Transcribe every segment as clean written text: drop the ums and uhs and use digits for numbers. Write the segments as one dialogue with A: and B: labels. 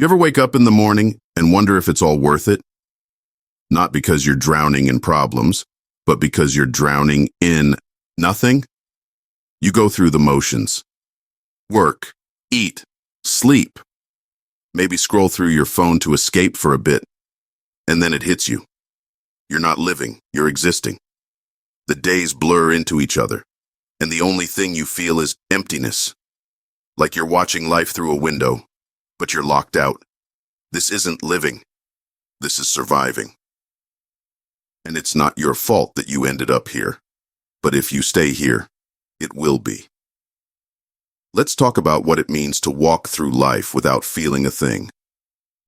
A: You ever wake up in the morning and wonder if it's all worth it? Not because you're drowning in problems, but because you're drowning in nothing? You go through the motions. Work, eat, sleep. Maybe scroll through your phone to escape for a bit. And then it hits you. You're not living, you're existing. The days blur into each other, and the only thing you feel is emptiness. Like you're watching life through a window, but you're locked out. This isn't living. This is surviving. And it's not your fault that you ended up here. But if you stay here, it will be. Let's talk about what it means to walk through life without feeling a thing,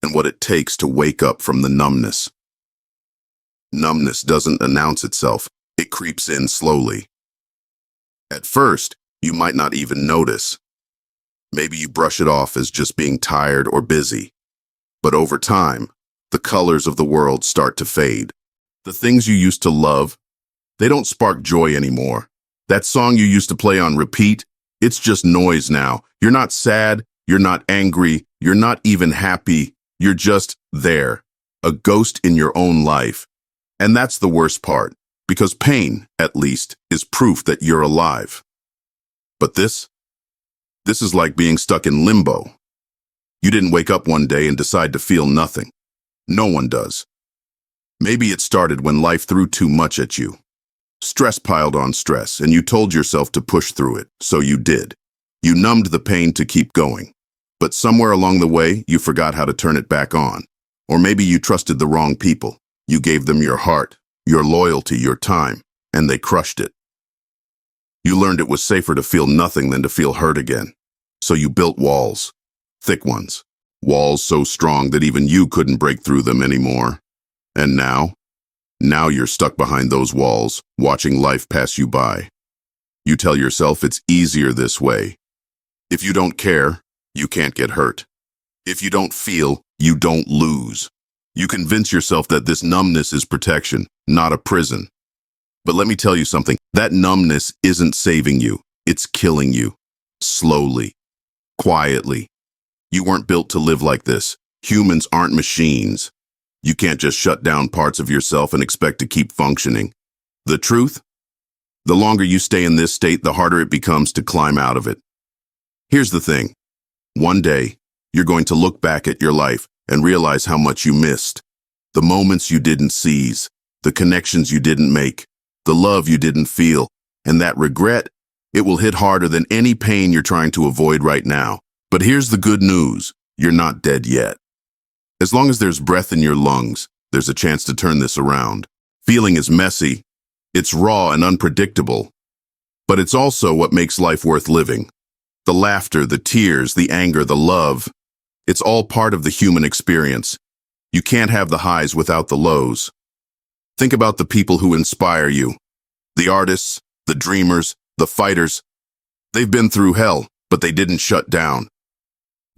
A: and what it takes to wake up from the numbness. Numbness doesn't announce itself, it creeps in slowly. At first, you might not even notice. Maybe you brush it off as just being tired or busy. But over time, the colors of the world start to fade. The things you used to love, they don't spark joy anymore. That song you used to play on repeat, it's just noise now. You're not sad, you're not angry, you're not even happy. You're just there, a ghost in your own life. And that's the worst part, because pain, at least, is proof that you're alive. But this is like being stuck in limbo. You didn't wake up one day and decide to feel nothing. No one does. Maybe it started when life threw too much at you. Stress piled on stress, and you told yourself to push through it, so you did. You numbed the pain to keep going. But somewhere along the way, you forgot how to turn it back on. Or maybe you trusted the wrong people. You gave them your heart, your loyalty, your time, and they crushed it. You learned it was safer to feel nothing than to feel hurt again. So you built walls, thick ones, walls so strong that even you couldn't break through them anymore. And now you're stuck behind those walls, watching life pass you by. You tell yourself it's easier this way. If you don't care, you can't get hurt. If you don't feel, you don't lose. You convince yourself that this numbness is protection, not a prison. But let me tell you something, that numbness isn't saving you. It's killing you. Slowly. Quietly. You weren't built to live like this. Humans aren't machines. You can't just shut down parts of yourself and expect to keep functioning. The truth? The longer you stay in this state, the harder it becomes to climb out of it. Here's the thing. One day, you're going to look back at your life and realize how much you missed. The moments you didn't seize, the connections you didn't make, the love you didn't feel, and that regret, it will hit harder than any pain you're trying to avoid right now. But here's the good news. You're not dead yet. As long as there's breath in your lungs, there's a chance to turn this around. Feeling is messy. It's raw and unpredictable. But it's also what makes life worth living. The laughter, the tears, the anger, the love. It's all part of the human experience. You can't have the highs without the lows. Think about the people who inspire you. The artists, the dreamers, the fighters. They've been through hell, but they didn't shut down.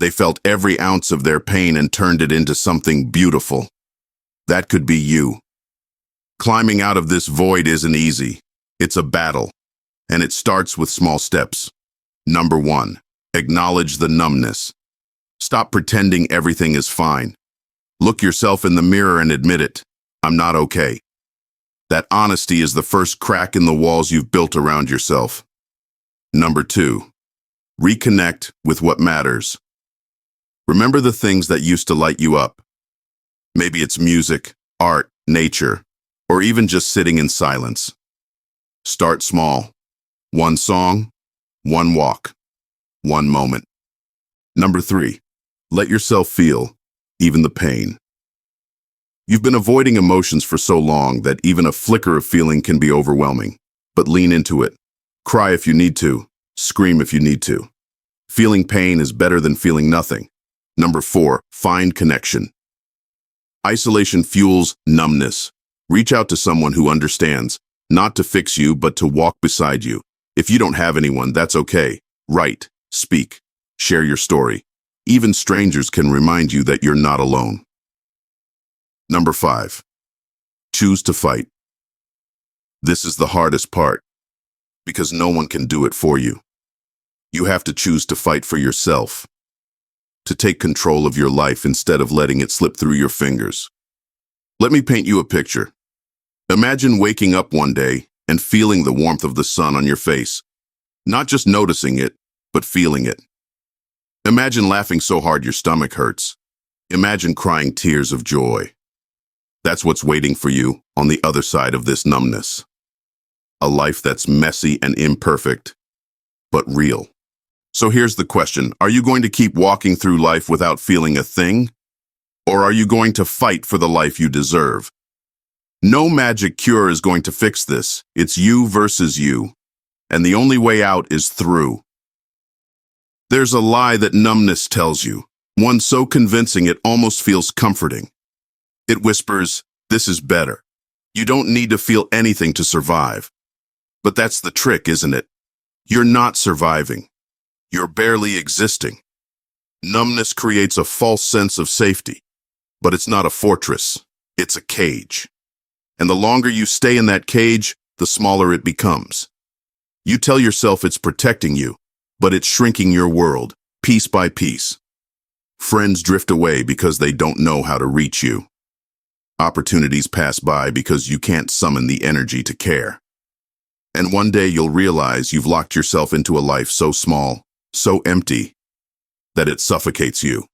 A: They felt every ounce of their pain and turned it into something beautiful. That could be you. Climbing out of this void isn't easy. It's a battle, and it starts with small steps. Number 1, acknowledge the numbness. Stop pretending everything is fine. Look yourself in the mirror and admit it. I'm not okay. That honesty is the first crack in the walls you've built around yourself. Number 2, reconnect with what matters. Remember the things that used to light you up. Maybe it's music, art, nature, or even just sitting in silence. Start small. One song, one walk, one moment. Number 3, let yourself feel, even the pain. You've been avoiding emotions for so long that even a flicker of feeling can be overwhelming. But lean into it. Cry if you need to. Scream if you need to. Feeling pain is better than feeling nothing. Number 4, find connection. Isolation fuels numbness. Reach out to someone who understands, not to fix you, but to walk beside you. If you don't have anyone, that's okay. Write, speak, share your story. Even strangers can remind you that you're not alone. Number 5, choose to fight. This is the hardest part, because no one can do it for you. You have to choose to fight for yourself. to take control of your life instead of letting it slip through your fingers. Let me paint you a picture. Imagine waking up one day and feeling the warmth of the sun on your face, not just noticing it, but feeling it. Imagine laughing so hard your stomach hurts. Imagine crying tears of joy. That's what's waiting for you on the other side of this numbness. A life that's messy and imperfect, but real. So here's the question. Are you going to keep walking through life without feeling a thing? Or are you going to fight for the life you deserve? No magic cure is going to fix this. It's you versus you. And the only way out is through. There's a lie that numbness tells you, one so convincing it almost feels comforting. It whispers, this is better. You don't need to feel anything to survive. But that's the trick, isn't it? You're not surviving. You're barely existing. Numbness creates a false sense of safety, but it's not a fortress. It's a cage. And the longer you stay in that cage, the smaller it becomes. You tell yourself it's protecting you, but it's shrinking your world, piece by piece. Friends drift away because they don't know how to reach you. Opportunities pass by because you can't summon the energy to care. And one day you'll realize you've locked yourself into a life so small, so empty, that it suffocates you.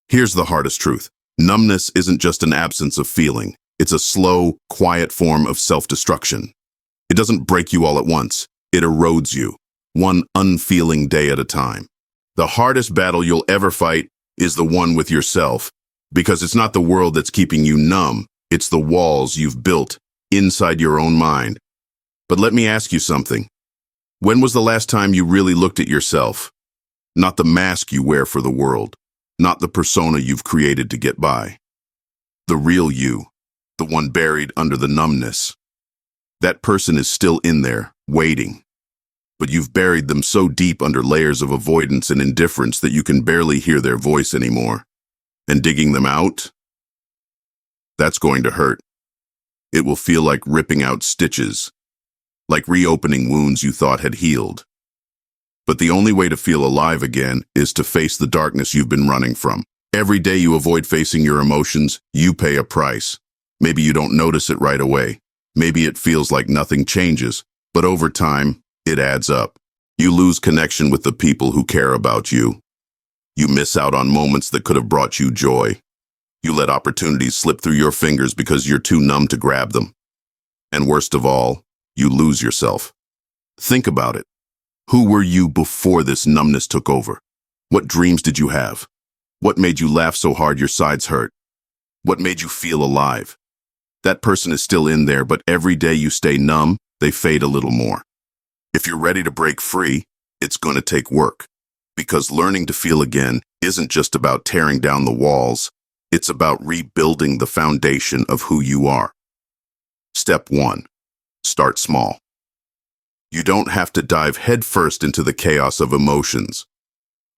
A: Here's the hardest truth. Numbness isn't just an absence of feeling. It's a slow, quiet form of self-destruction. It doesn't break you all at once. It erodes you, one unfeeling day at a time. The hardest battle you'll ever fight is the one with yourself, because it's not the world that's keeping you numb. It's the walls you've built inside your own mind. But let me ask you something. When was the last time you really looked at yourself? Not the mask you wear for the world, not the persona you've created to get by. The real you, the one buried under the numbness. That person is still in there, waiting. But you've buried them so deep under layers of avoidance and indifference that you can barely hear their voice anymore. And digging them out? That's going to hurt. It will feel like ripping out stitches, like reopening wounds you thought had healed. But the only way to feel alive again is to face the darkness you've been running from. Every day you avoid facing your emotions, you pay a price. Maybe you don't notice it right away. Maybe it feels like nothing changes, but over time, it adds up. You lose connection with the people who care about you. You miss out on moments that could have brought you joy. You let opportunities slip through your fingers because you're too numb to grab them. And worst of all, you lose yourself. Think about it. Who were you before this numbness took over? What dreams did you have? What made you laugh so hard your sides hurt? What made you feel alive? That person is still in there, but every day you stay numb, they fade a little more. If you're ready to break free, it's going to take work. Because learning to feel again isn't just about tearing down the walls, it's about rebuilding the foundation of who you are. Step 1. Start small. You don't have to dive headfirst into the chaos of emotions.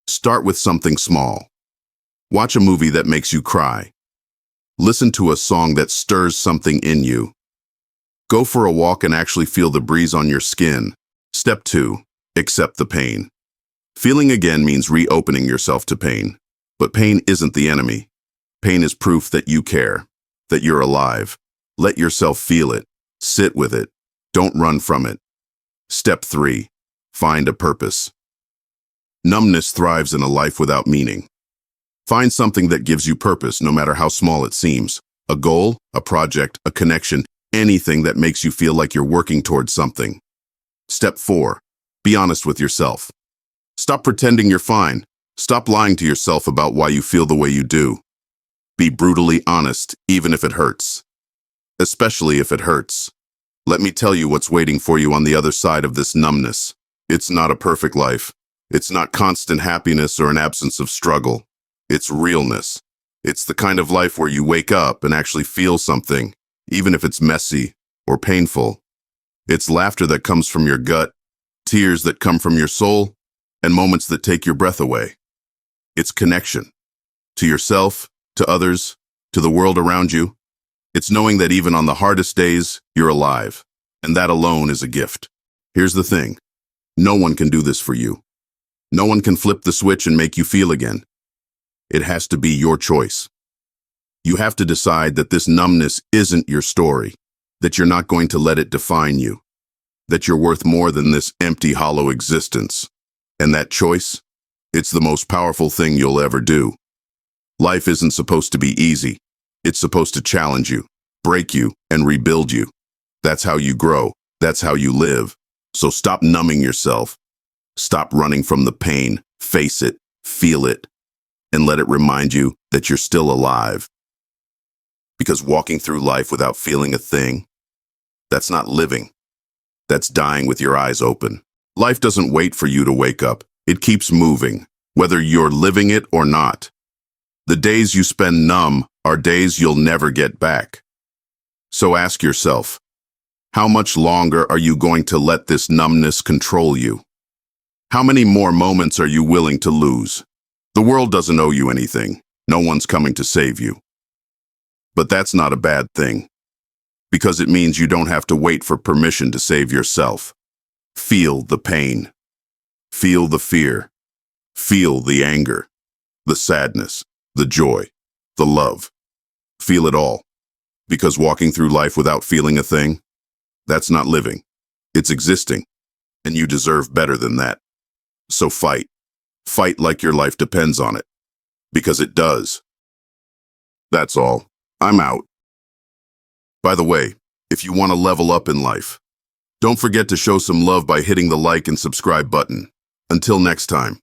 A: Start with something small. Watch a movie that makes you cry. Listen to a song that stirs something in you. Go for a walk and actually feel the breeze on your skin. Step 2. Accept the pain. Feeling again means reopening yourself to pain. But pain isn't the enemy. Pain is proof that you care, that you're alive. Let yourself feel it. Sit with it. Don't run from it. Step 3. Find a purpose. Numbness thrives in a life without meaning. Find something that gives you purpose, no matter how small it seems. A goal, a project, a connection, anything that makes you feel like you're working towards something. Step 4. Be honest with yourself. Stop pretending you're fine. Stop lying to yourself about why you feel the way you do. Be brutally honest, even if it hurts. Especially if it hurts. Let me tell you what's waiting for you on the other side of this numbness. It's not a perfect life. It's not constant happiness or an absence of struggle. It's realness. It's the kind of life where you wake up and actually feel something, even if it's messy or painful. It's laughter that comes from your gut, tears that come from your soul, and moments that take your breath away. It's connection. To yourself, to others, to the world around you. It's knowing that even on the hardest days, you're alive. And that alone is a gift. Here's the thing. No one can do this for you. No one can flip the switch and make you feel again. It has to be your choice. You have to decide that this numbness isn't your story, that you're not going to let it define you, that you're worth more than this empty, hollow existence. And that choice, it's the most powerful thing you'll ever do. Life isn't supposed to be easy. It's supposed to challenge you, break you, and rebuild you. That's how you grow. That's how you live. So stop numbing yourself. Stop running from the pain. Face it, feel it, and let it remind you that you're still alive. Because walking through life without feeling a thing, that's not living. That's dying with your eyes open. Life doesn't wait for you to wake up. It keeps moving, whether you're living it or not. The days you spend numb are days you'll never get back. So ask yourself, how much longer are you going to let this numbness control you? How many more moments are you willing to lose? The world doesn't owe you anything. No one's coming to save you. But that's not a bad thing, because it means you don't have to wait for permission to save yourself. Feel the pain. Feel the fear. Feel the anger, the sadness, the joy, the love. Feel it all. Because walking through life without feeling a thing, that's not living. It's existing. And you deserve better than that. So fight. Fight like your life depends on it. Because it does. That's all. I'm out. By the way, if you want to level up in life, don't forget to show some love by hitting the like and subscribe button. Until next time.